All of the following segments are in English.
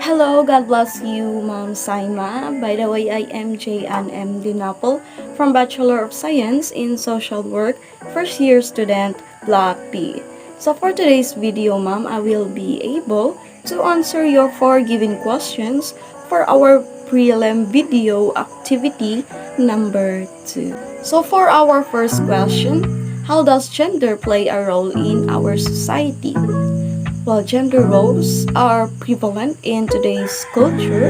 Hello, God bless you, Ma'am Saima. By the way, I am J&M Dinopol from Bachelor of Science in Social Work, first year student, Block B. So for today's video, Ma'am, I will be able to answer your four given questions for our prelim video activity number 2. So for our first question, how does gender play a role in our society? While gender roles are prevalent in today's culture,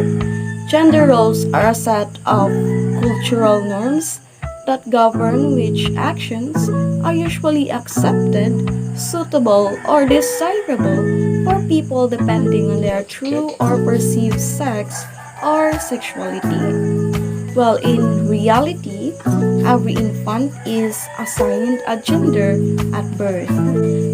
gender roles are a set of cultural norms that govern which actions are usually accepted, suitable, or desirable for people depending on their true or perceived sex or sexuality. Well, in reality, every infant is assigned a gender at birth.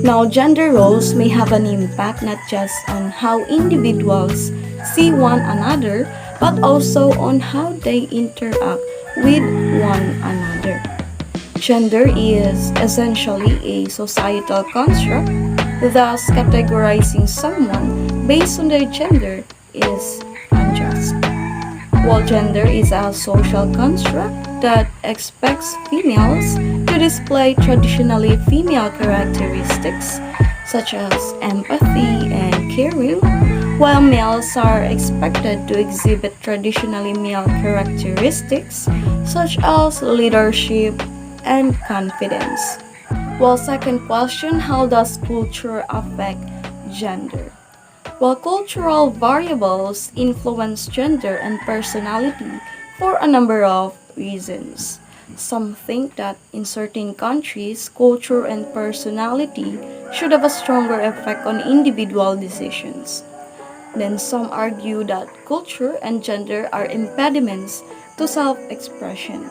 Now, gender roles may have an impact not just on how individuals see one another, but also on how they interact with one another. Gender is essentially a societal construct, thus categorizing someone based on their gender is unjust. While gender is a social construct that expects females to display traditionally female characteristics such as empathy and caring, while males are expected to exhibit traditionally male characteristics such as leadership and confidence. Well, second question, how does culture affect gender? While cultural variables influence gender and personality for a number of reasons. Some think that in certain countries, culture and personality should have a stronger effect on individual decisions. Then some argue that culture and gender are impediments to self-expression.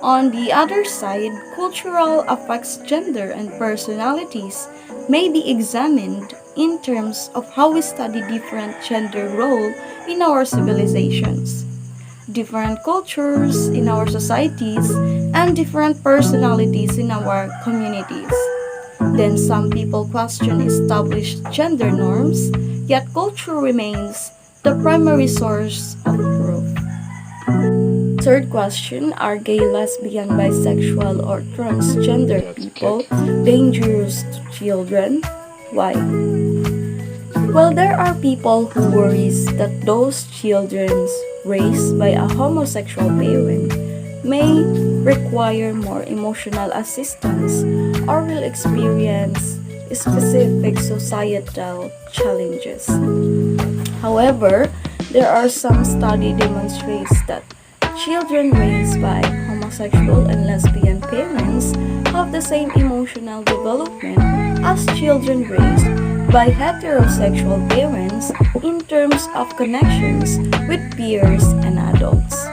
On the other side, cultural affects gender and personalities may be examined in terms of how we study different gender role in our civilizations, different cultures in our societies, and different personalities in our communities. Then some people question established gender norms, yet culture remains the primary source of proof. Third question, are gay, lesbian, bisexual, or transgender people dangerous to children? Why? Well, there are people who worries that those children raised by a homosexual parent may require more emotional assistance or will experience specific societal challenges. However, there are some studies demonstrates that children raised by homosexual and lesbian parents have the same emotional development as children raised by heterosexual parents in terms of connections with peers and adults.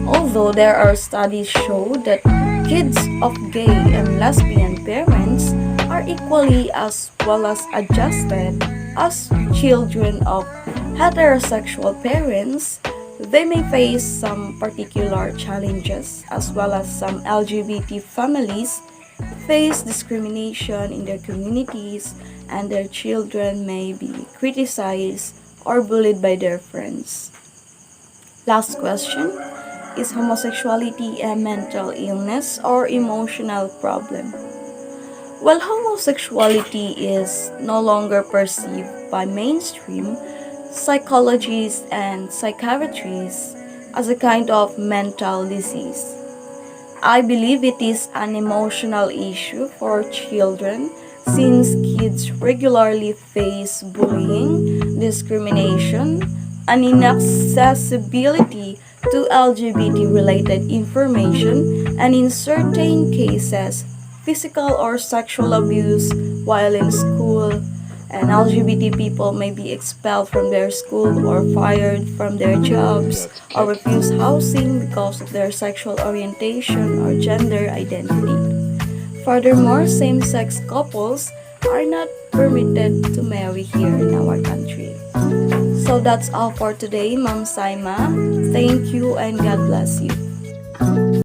Although there are studies show that kids of gay and lesbian parents are equally as well as adjusted as children of heterosexual parents, they may face some particular challenges as well as some LGBT families face discrimination in their communities and their children may be criticized or bullied by their friends. Last question, is homosexuality a mental illness or emotional problem? Well, homosexuality is no longer perceived by mainstream psychologists and psychiatrists as a kind of mental disease. I believe it is an emotional issue for children since kids regularly face bullying, discrimination, and inaccessibility to LGBT related information, and in certain cases, physical or sexual abuse while in school, and LGBT people may be expelled from their school or fired from their jobs or refuse housing because of their sexual orientation or gender identity. Furthermore, same-sex couples are not permitted to marry here in our country. So that's all for today, Ma'am Saima. Thank you and God bless you.